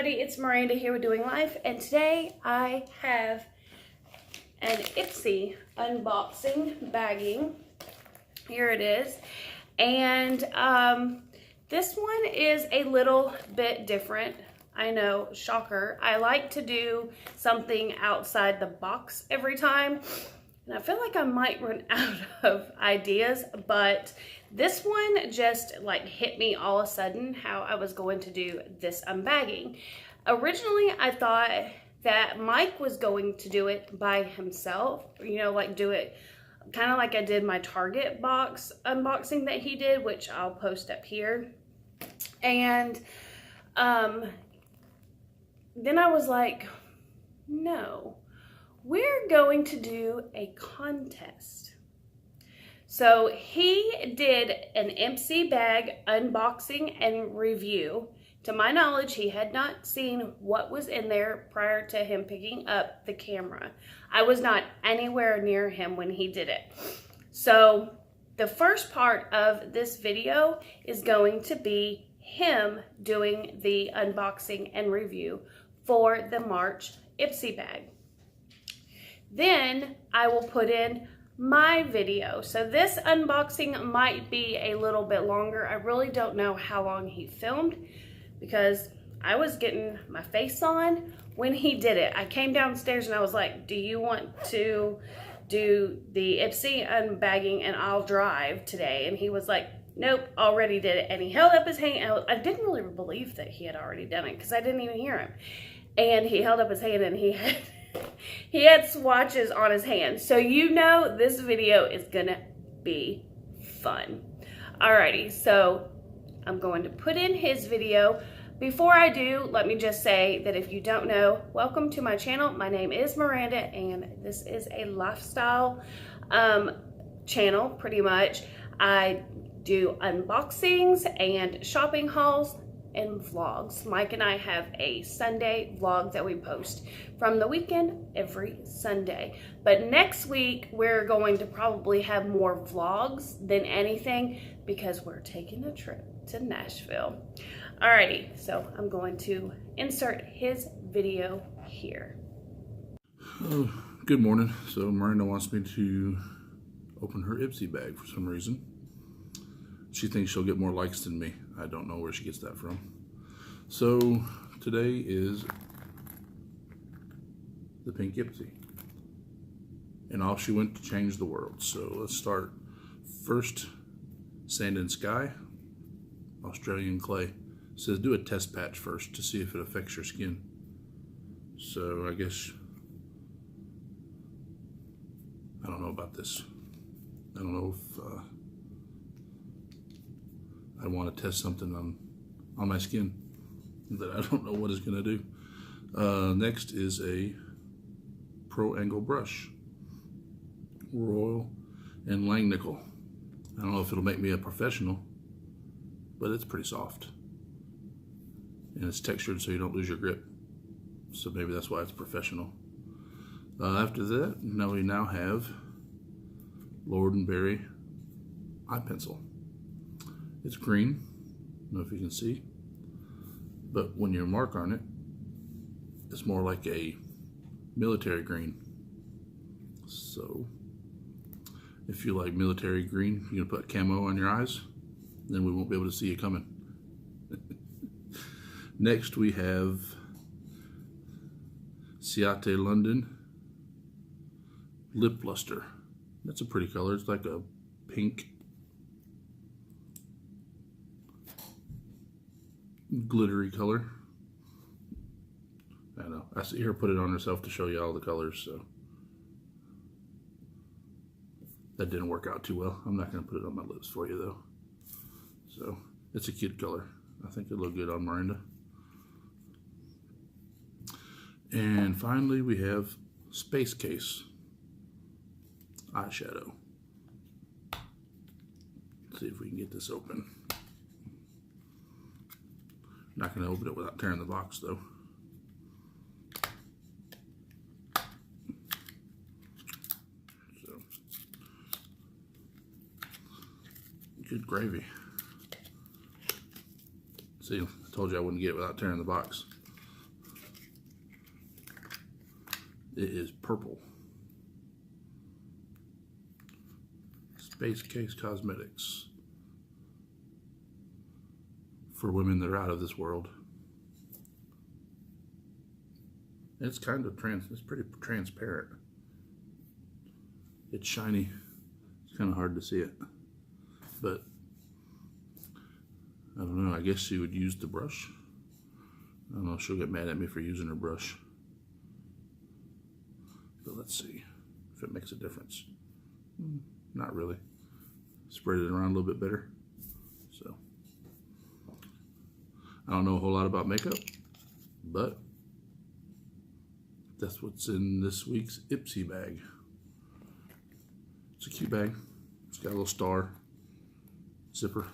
everybody, it's Miranda here with Doing Life, and today I have an Ipsy unboxing bagging. Here it is, and this one is a little bit different. I know, shocker. I like to do something outside the box every time, and I feel like I might run out of ideas, but this one just like hit me all of a sudden how I was going to do this unbagging. Originally, I thought that Mike was going to do it by himself, you know, like do it kind of like I did my Target box unboxing that he did, which I'll post up here. And then I was like, no, we're going to do a contest. So he did an Ipsy bag unboxing and review. To my knowledge, he had not seen what was in there prior to him picking up the camera. I was not anywhere near him when he did it. So the first part of this video is going to be him doing the unboxing and review for the March Ipsy bag. Then I will put in my video. So this unboxing might be a little bit longer. I really don't know how long he filmed because I was getting my face on when he did it. I came downstairs and I was like, do you want to do the Ipsy unbagging and I'll drive today? And he was like, nope, already did it. And he held up his hand. I didn't really believe that he had already done it because I didn't even hear him. And he held up his hand and he had swatches on his hand. So you know this video is gonna be fun. Alrighty, so I'm going to put in his video. Before I do, let me just say that if you don't know, welcome to my channel. My name is Miranda and this is a lifestyle channel, pretty much. I do unboxings and shopping hauls and vlogs. Mike and I have a Sunday vlog that we post from the weekend every Sunday. But next week, we're going to probably have more vlogs than anything because we're taking a trip to Nashville. Alrighty, so I'm going to insert his video here. Oh, good morning. So Miranda wants me to open her Ipsy bag for some reason. She thinks she'll get more likes than me. I don't know where she gets that from. So today is the pink Ipsy. And off she went to change the world. So let's start. First, Sand and Sky, Australian clay. It says do a test patch first to see if it affects your skin. So I guess, I don't know about this. I don't know if I want to test something on my skin that I don't know what it's going to do. Next is a Pro Angle brush, Royal and Langnickel. I don't know if it'll make me a professional, but it's pretty soft. And it's textured so you don't lose your grip. So maybe that's why it's professional. After that, we now have Lord & Berry eye pencil. It's green, I don't know if you can see, but when you mark on it, it's more like a military green. So if you like military green, you're gonna put camo on your eyes, then we won't be able to see you coming. Next we have Ciate London Lip Luster. That's a pretty color. It's like a pink glittery color. I know. I see her put it on herself to show you all the colors, so that didn't work out too well. I'm not going to put it on my lips for you though. So it's a cute color. I think it'll look good on Miranda. And finally we have Space Case eyeshadow. Let's see if we can get this open. Not going to open it without tearing the box though. So, good gravy. See, I told you I wouldn't get it without tearing the box. It is purple. Space Case Cosmetics. For women that are out of this world. It's kind of it's pretty transparent. It's shiny. It's kind of hard to see it. But I don't know, I guess she would use the brush. I don't know, she'll get mad at me for using her brush. But let's see if it makes a difference. Not really. Spread it around a little bit better. So, I don't know a whole lot about makeup, but that's what's in this week's Ipsy bag. It's a cute bag. It's got a little star zipper.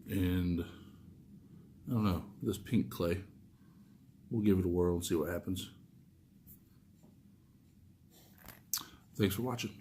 And I don't know, this pink clay. We'll give it a whirl and see what happens. Thanks for watching.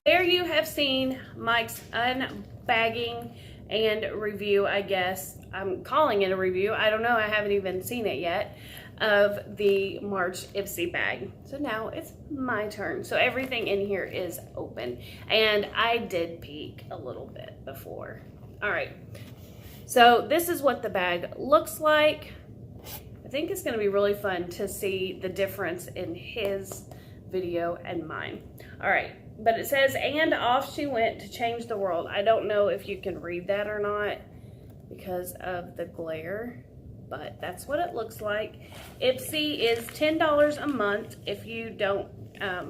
There you have seen Mike's unbagging and review, I guess. I'm calling it a review. I don't know, I haven't even seen it yet, of the March Ipsy bag. So now it's my turn. So everything in here is open, and I did peek a little bit before. All right, so this is what the bag looks like. I think it's gonna be really fun to see the difference in his video and mine. All right, but it says, and off she went to change the world. I don't know if you can read that or not because of the glare, but that's what it looks like. Ipsy is $10 a month. If you don't,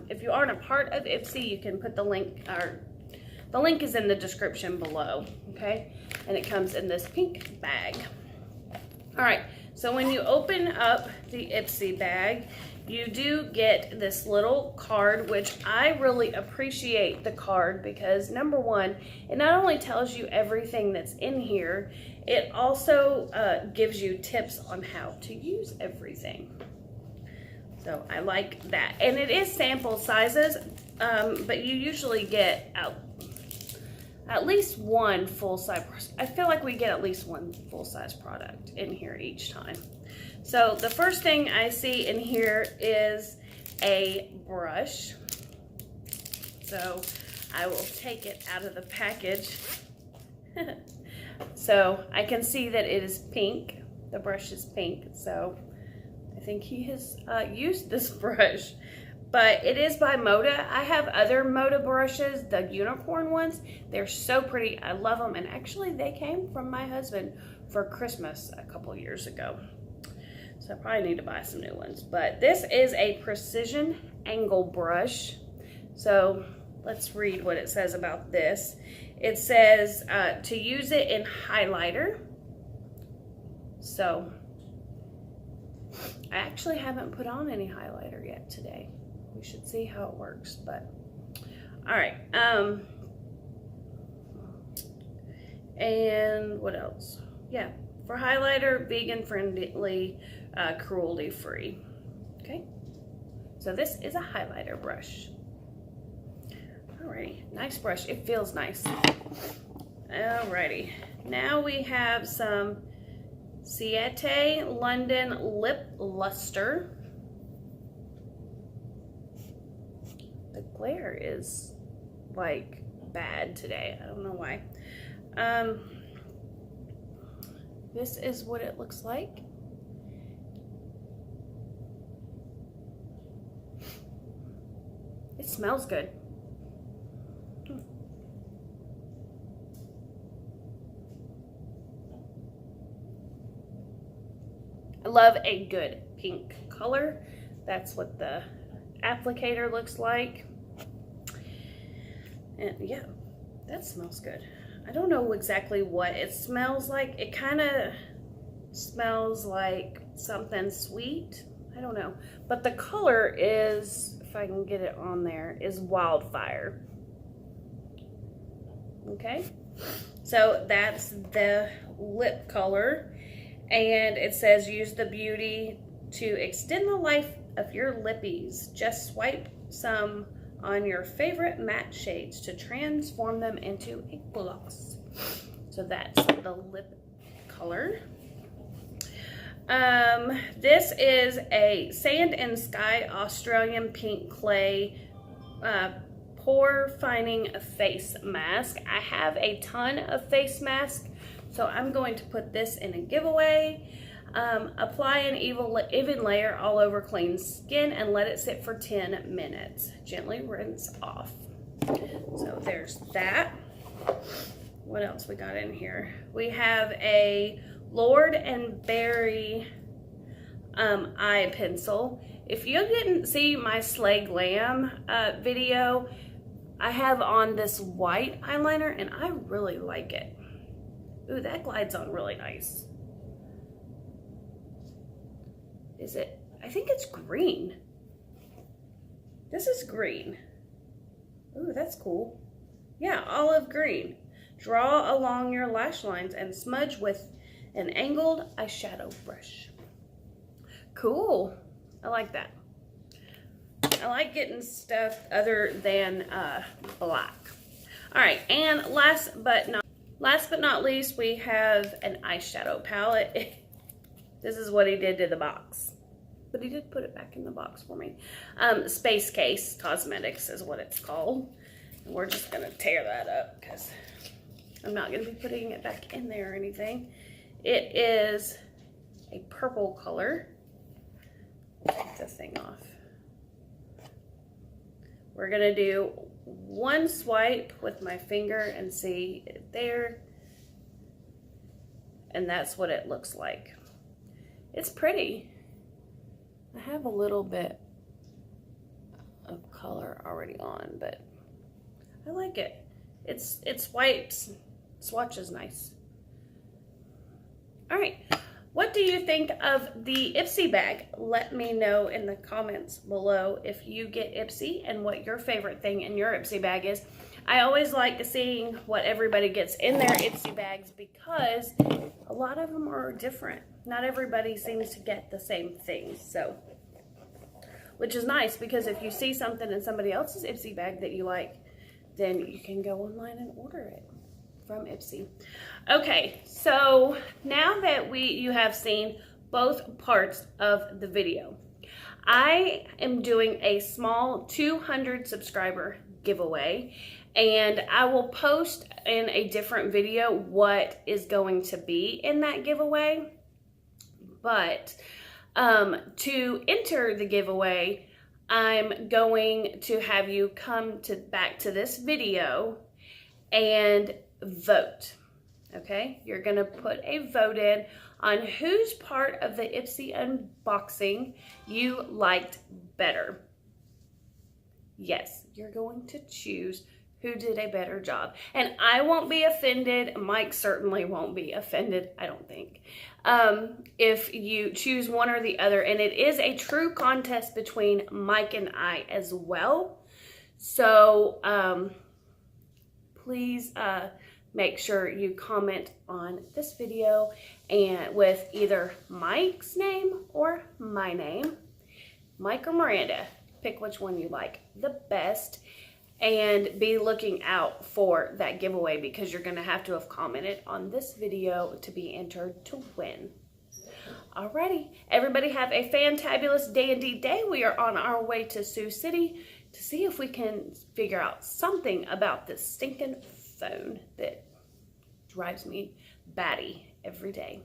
if you aren't a part of Ipsy, you can put the link, or the link is in the description below, okay? And it comes in this pink bag. All right, so when you open up the Ipsy bag, you do get this little card, which I really appreciate the card because, number one, it not only tells you everything that's in here, it also gives you tips on how to use everything. So I like that. And it is sample sizes, but you usually get at least one full-size. I feel like we get at least one full-size product in here each time. So the first thing I see in here is a brush. So I will take it out of the package. So I can see that it is pink. The brush is pink. So I think he has used this brush. But it is by Moda. I have other Moda brushes, the unicorn ones. They're so pretty. I love them. And actually, they came from my husband for Christmas a couple years ago. So I probably need to buy some new ones. But this is a precision angle brush. So let's read what it says about this. It says to use it in highlighter. So I actually haven't put on any highlighter yet today. We should see how it works, but all right. And what else? Yeah, for highlighter, vegan friendly, cruelty free. Okay, so this is a highlighter brush. Alrighty, nice brush. It feels nice. Alrighty, now we have some Ciete London Lip Luster. The glare is like bad today. I don't know why. This is what it looks like. It smells good. I love a good pink color. That's what the applicator looks like. And yeah, that smells good. I don't know exactly what it smells like. It kind of smells like something sweet. I don't know. But the color is, if I can get it on there, is Wildfire. Okay. So that's the lip color. And it says use the beauty to extend the life of your lippies. Just swipe some on your favorite matte shades to transform them into a gloss. So that's the lip color. This is a Sand and Sky Australian Pink Clay pore fining face mask. I have a ton of face masks, so I'm going to put this in a giveaway. Apply an even layer all over clean skin and let it sit for 10 minutes. Gently rinse off. So there's that. What else we got in here? We have a Lord and Berry eye pencil. If you didn't see my Slay Glam video, I have on this white eyeliner and I really like it. Ooh, that glides on really nice. Is it? I think it's green. This is green. Ooh, that's cool. Yeah, olive green. Draw along your lash lines and smudge with an angled eyeshadow brush. Cool. I like that. I like getting stuff other than black. All right, and last but not least, we have an eyeshadow palette. This is what he did to the box, but he did put it back in the box for me. Space Case Cosmetics is what it's called. And we're just gonna tear that up because I'm not gonna be putting it back in there or anything. It is a purple color. Take this thing off. We're gonna do one swipe with my finger and see it there. And that's what it looks like. It's pretty. I have a little bit of color already on, but I like it. It swipes, swatches nice. All right, what do you think of the Ipsy bag? Let me know in the comments below if you get Ipsy and what your favorite thing in your Ipsy bag is. I always like seeing what everybody gets in their Ipsy bags because a lot of them are different. Not everybody seems to get the same things, so, which is nice because if you see something in somebody else's Ipsy bag that you like, then you can go online and order it from Ipsy. Okay, so now that you have seen both parts of the video, I am doing a small 200 subscriber giveaway, and I will post in a different video what is going to be in that giveaway. But to enter the giveaway, I'm going to have you come back to this video and vote. Okay, you're gonna put a vote in on whose part of the Ipsy unboxing you liked better. Yes, you're going to choose who did a better job. And I won't be offended. Mike certainly won't be offended, I don't think, if you choose one or the other. And it is a true contest between Mike and I as well. So please make sure you comment on this video and with either Mike's name or my name, Mike or Miranda. Pick which one you like the best and be looking out for that giveaway because you're going to have commented on this video to be entered to win. Alrighty, everybody have a fantabulous dandy day. We are on our way to Sioux City to see if we can figure out something about this stinking phone that drives me batty every day.